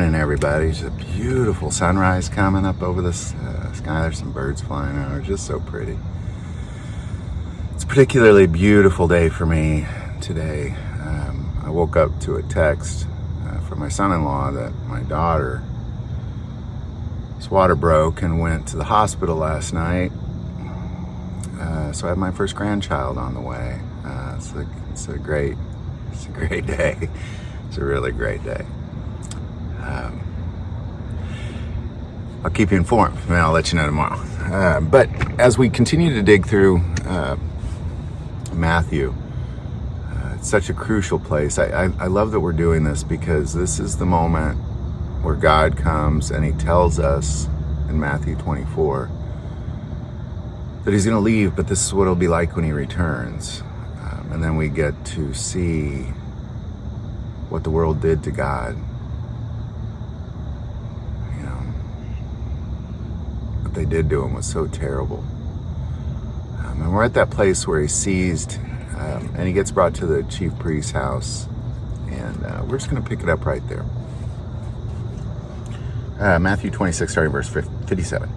morning, everybody. It's a beautiful sunrise coming up over the sky. There's some birds flying out. It's just so pretty. It's a particularly beautiful day for me today. I woke up to a text from my son-in-law that my daughter's water broke and went to the hospital last night. So I have my first grandchild on the way. It's a great day. It's a really great day. I'll keep you informed, and I'll let you know tomorrow. But as we continue to dig through Matthew, it's such a crucial place. I love that we're doing this because this is the moment where God comes and he tells us in Matthew 24 that he's going to leave, but this is what it'll be like when he returns. And then we get to see what the world did to God. What they did to him was so terrible. And we're at that place where he's seized and he gets brought to the chief priest's house. And we're just going to pick it up right there. Matthew 26, starting verse 57.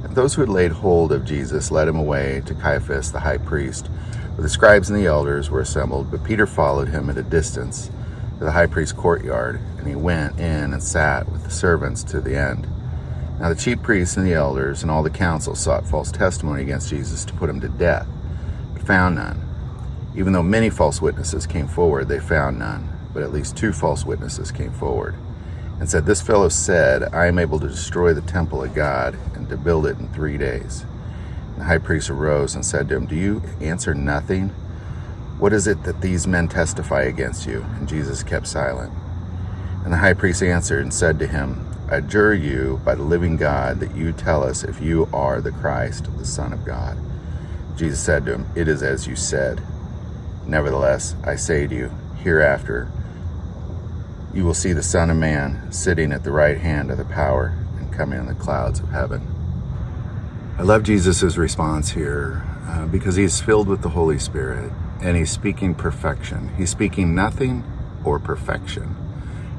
And those who had laid hold of Jesus led him away to Caiaphas, the high priest, where the scribes and the elders were assembled. But Peter followed him at a distance to the high priest's courtyard, and he went in and sat with the servants to the end. Now the chief priests and the elders and all the council sought false testimony against Jesus to put him to death, but found none. Even though many false witnesses came forward, they found none. But at least 2 false witnesses came forward and said, "This fellow said, I am able to destroy the temple of God and to build it in 3 days." And the high priest arose and said to him, "Do you answer nothing? What is it that these men testify against you?" And Jesus kept silent. And the high priest answered and said to him, "I adjure you by the living God that you tell us if you are the Christ, the Son of God." Jesus said to him, "It is as you said. Nevertheless, I say to you, hereafter you will see the Son of Man sitting at the right hand of the power and coming in the clouds of heaven." I love Jesus' response here because he's filled with the Holy Spirit and he's speaking perfection. He's speaking nothing or perfection.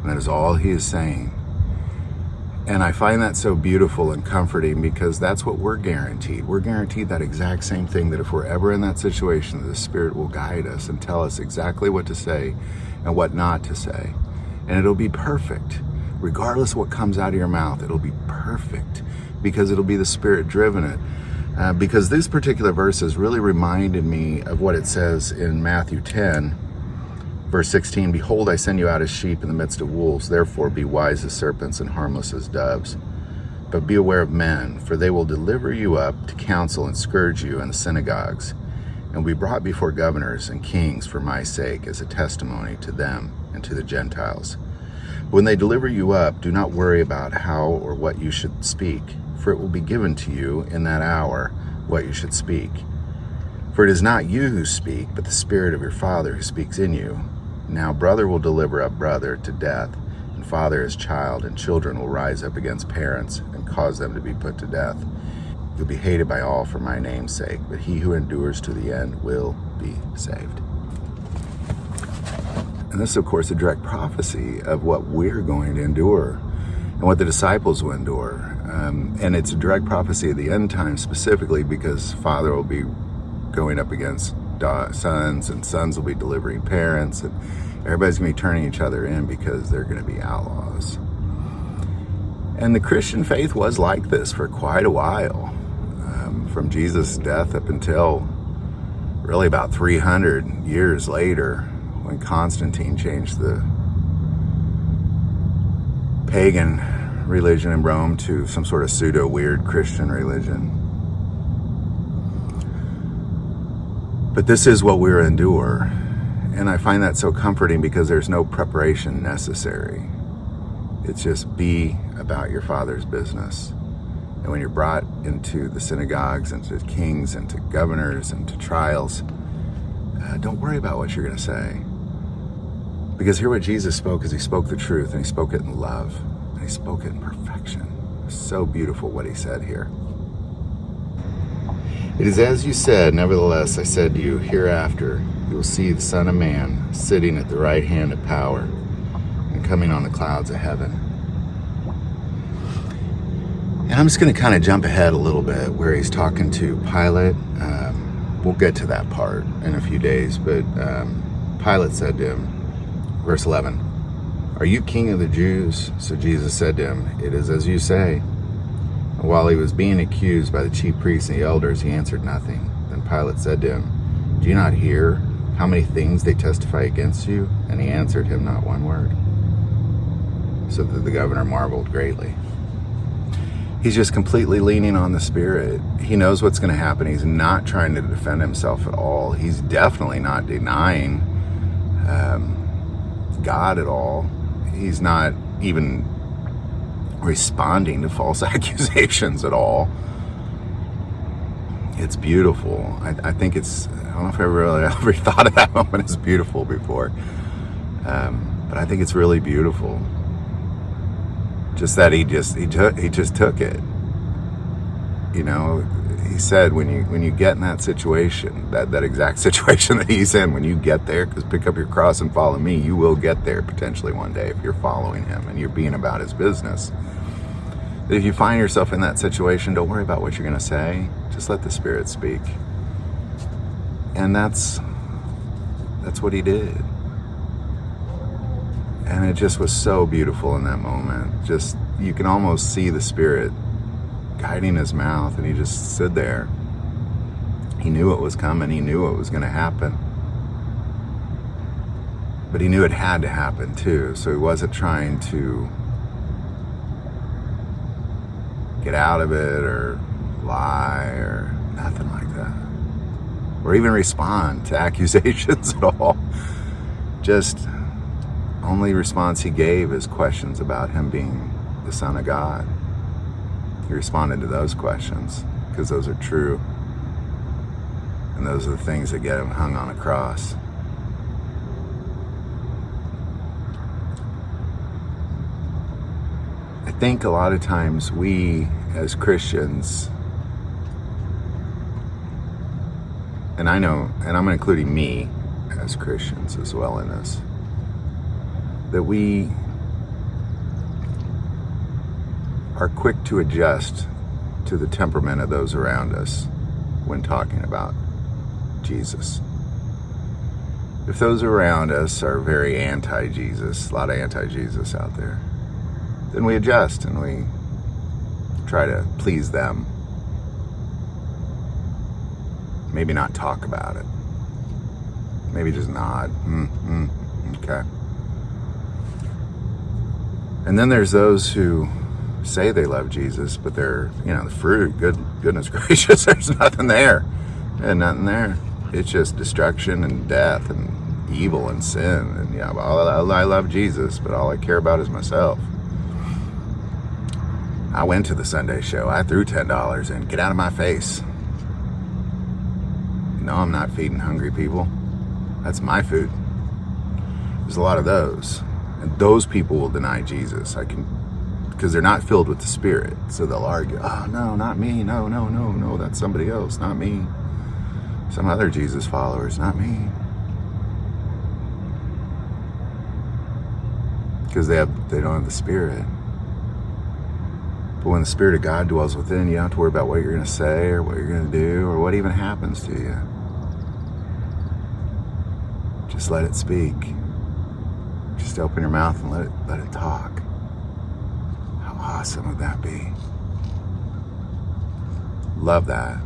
And that is all he is saying. And I find that so beautiful and comforting because that's what we're guaranteed. We're guaranteed that exact same thing, that if we're ever in that situation, the Spirit will guide us and tell us exactly what to say and what not to say. And it'll be perfect. Regardless of what comes out of your mouth, it'll be perfect because it'll be the Spirit driven it. Because these particular verses really reminded me of what it says in Matthew 10, Verse 16, "Behold, I send you out as sheep in the midst of wolves. Therefore be wise as serpents and harmless as doves. But be aware of men, for they will deliver you up to council and scourge you in the synagogues, and will be brought before governors and kings for my sake as a testimony to them and to the Gentiles. When they deliver you up, do not worry about how or what you should speak, for it will be given to you in that hour what you should speak. For it is not you who speak, but the Spirit of your Father who speaks in you. Now brother will deliver up brother to death, and father his child, and children will rise up against parents and cause them to be put to death. You'll be hated by all for my name's sake, but he who endures to the end will be saved." And this is, of course, a direct prophecy of what we're going to endure and what the disciples will endure. And it's a direct prophecy of the end time specifically because father will be going up against sons, and sons will be delivering parents, and everybody's going to be turning each other in because they're going to be outlaws. And the Christian faith was like this for quite a while, from Jesus' death up until really about 300 years later, when Constantine changed the pagan religion in Rome to some sort of pseudo-weird Christian religion. But this is what we endure. And I find that so comforting because there's no preparation necessary. It's just be about your Father's business. And when you're brought into the synagogues and to kings and to governors and to trials, don't worry about what you're going to say. Because here what Jesus spoke is he spoke the truth, and he spoke it in love, and he spoke it in perfection. It's so beautiful what he said here. "It is as you said, nevertheless, I said to you, hereafter you will see the Son of Man sitting at the right hand of power and coming on the clouds of heaven." And I'm just going to kind of jump ahead a little bit where he's talking to Pilate. We'll get to that part in a few days, but Pilate said to him, verse 11, "Are you king of the Jews?" So Jesus said to him, "It is as you say." And while he was being accused by the chief priests and the elders, he answered nothing. Then Pilate said to him, "Do you not hear how many things they testify against you?" And he answered him not one word. So that the governor marveled greatly. He's just completely leaning on the Spirit. He knows what's going to happen. He's not trying to defend himself at all. He's definitely not denying God at all. He's not even responding to false accusations at all. It's beautiful. I think it's, I don't know if I really ever thought of that moment as beautiful before. But I think it's really beautiful. Just that he just took it. You know, he said when you get in that situation, that exact situation that he's in, when you get there, because pick up your cross and follow me, you will get there potentially one day if you're following him and you're being about his business. But if you find yourself in that situation, don't worry about what you're going to say. Just let the Spirit speak. And that's what he did. And it just was so beautiful in that moment. Just, you can almost see the Spirit guiding his mouth, and he just stood there. He knew it was coming. He knew it was going to happen. But he knew it had to happen too. So he wasn't trying to get out of it or lie or nothing like that. Or even respond to accusations at all. Just only response he gave is questions about him being the Son of God. He responded to those questions because those are true. And those are the things that get him hung on a cross. I think a lot of times we as Christians, and I know, and I'm including me as Christians as well in this, that we are quick to adjust to the temperament of those around us when talking about Jesus. If those around us are very anti-Jesus, a lot of anti-Jesus out there, then we adjust and we try to please them. Maybe not talk about it. Maybe just nod. Okay. And then there's those who say they love Jesus, but they're, the fruit, goodness gracious, there's nothing there. And nothing there. It's just destruction and death and evil and sin. And I love Jesus, but all I care about is myself. I went to the Sunday show. I threw $10 in. Get out of my face. No, I'm not feeding hungry people. That's my food. There's a lot of those. And those people will deny Jesus. Because they're not filled with the Spirit. So they'll argue, "Oh, no, not me. No, that's somebody else, not me. Some other Jesus followers, not me." Because they don't have the Spirit. But when the Spirit of God dwells within, you don't have to worry about what you're going to say or what you're going to do or what even happens to you. Just let it speak. Just open your mouth and let it talk. How awesome would that be? Love that.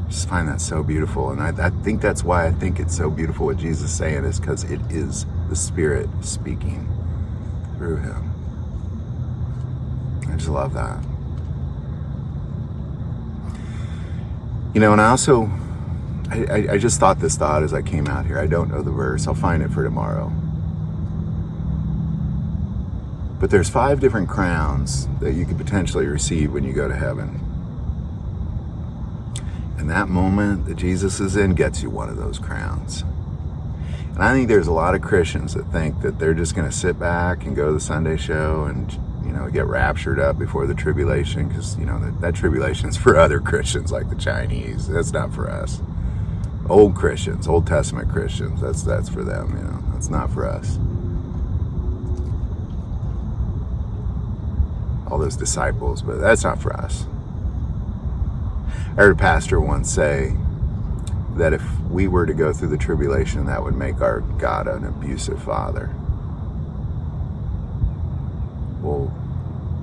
Just find that so beautiful. And I think that's why I think it's so beautiful what Jesus is saying, is because it is the Spirit speaking through him. I just love that. And I also, I just thought this thought as I came out here. I don't know the verse. I'll find it for tomorrow. But there's 5 different crowns that you could potentially receive when you go to heaven. And that moment that Jesus is in gets you one of those crowns. And I think there's a lot of Christians that think that they're just going to sit back and go to the Sunday show and get raptured up before the tribulation, because that tribulation's for other Christians like the Chinese. That's not for us. Old Christians, Old Testament Christians, that's for them. That's not for us. all those disciples, but that's not for us. I heard a pastor once say that if we were to go through the tribulation, that would make our God an abusive father. Well,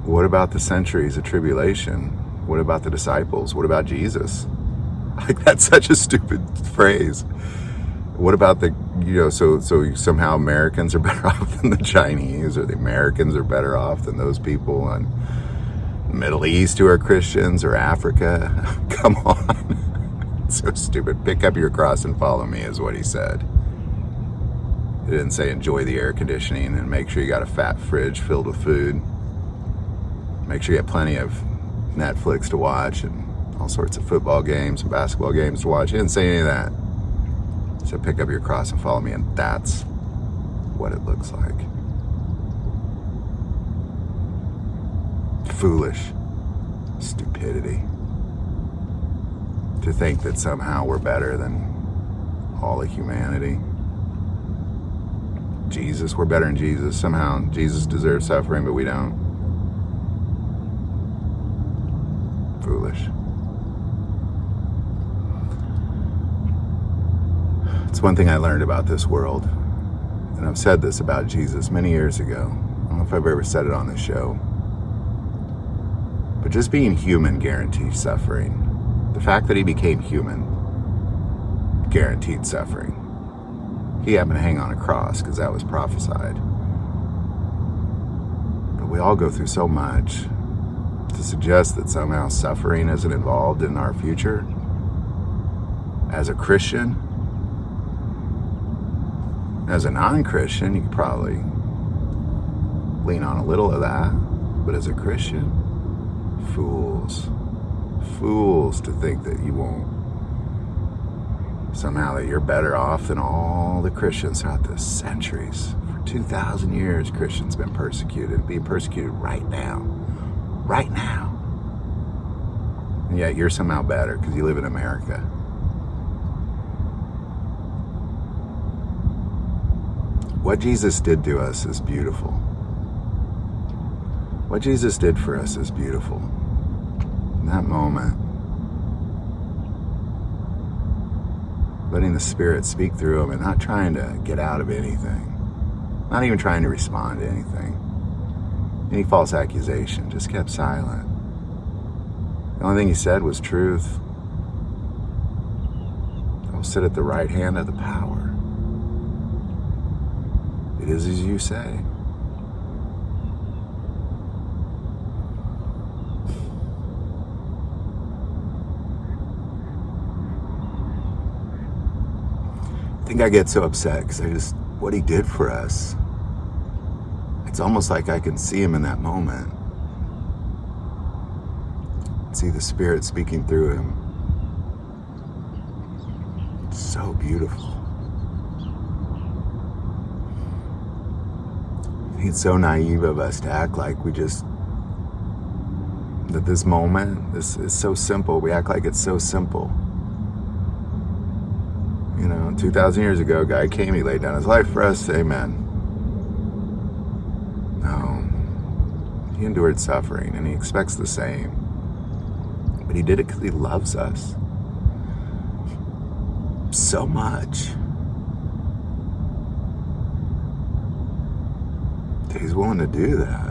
what about the centuries of tribulation? What about the disciples? What about Jesus? Like, that's such a stupid phrase. What about so somehow Americans are better off than the Chinese, or the Americans are better off than those people in the Middle East who are Christians, or Africa? Come on. So stupid. Pick up your cross and follow me is what he said. He didn't say enjoy the air conditioning and make sure you got a fat fridge filled with food. Make sure you have plenty of Netflix to watch and all sorts of football games and basketball games to watch. He didn't say any of that. He said pick up your cross and follow me, and that's what it looks like. Foolish stupidity to think that somehow we're better than all of humanity. Jesus, we're better than Jesus. Somehow Jesus deserves suffering, but we don't. Foolish. It's one thing I learned about this world, and I've said this about Jesus many years ago. I don't know if I've ever said it on this show, but just being human guarantees suffering. The fact that he became human guaranteed suffering. He happened to hang on a cross because that was prophesied. But we all go through so much. To suggest that somehow suffering isn't involved in our future as a Christian, as a non-Christian, you could probably lean on a little of that. But as a Christian, fools to think that you won't, somehow that you're better off than all the Christians throughout the centuries. For 2,000 years, Christians have been persecuted, being persecuted right now. And yet you're somehow better because you live in America. What Jesus did to us is beautiful. What Jesus did for us is beautiful. In that moment, letting the Spirit speak through him and not trying to get out of anything, not even trying to respond to anything, any false accusation, just kept silent. The only thing he said was truth. I will sit at the right hand of the power. It is as you say. I think I get so upset because what he did for us, it's almost like I can see him in that moment. See the Spirit speaking through him. It's so beautiful. I think it's so naive of us to act like that this moment, this is so simple. We act like it's so simple. 2,000 years ago, a guy came, he laid down his life for us. Amen. No. He endured suffering, and he expects the same. But he did it because he loves us so much that he's willing to do that.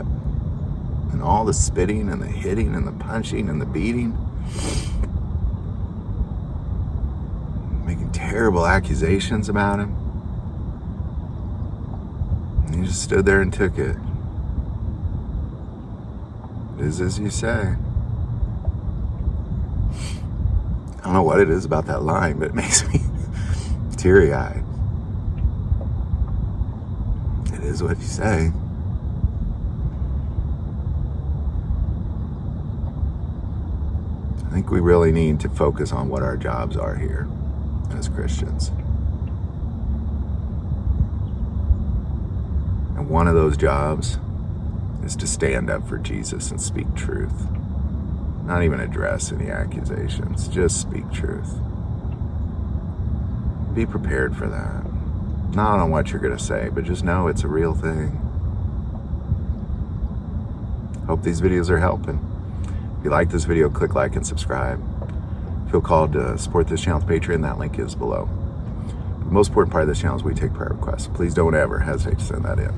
And all the spitting and the hitting and the punching and the beating, making terrible accusations about him. And he just stood there and took it. It is as you say. I don't know what it is about that line, but it makes me teary-eyed. It is what you say. I think we really need to focus on what our jobs are here as Christians. And one of those jobs is to stand up for Jesus and speak truth. Not even address any accusations, just speak truth. Be prepared for that. Not on what you're going to say, but just know it's a real thing. Hope these videos are helping. If you like this video, click like and subscribe. Feel called to support this channel with Patreon. That link is below. The most important part of this channel is we take prayer requests. Please don't ever hesitate to send that in.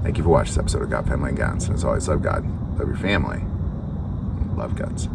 Thank you for watching this episode of God, Family, and Guns. And as always, love God, love your family, love guns.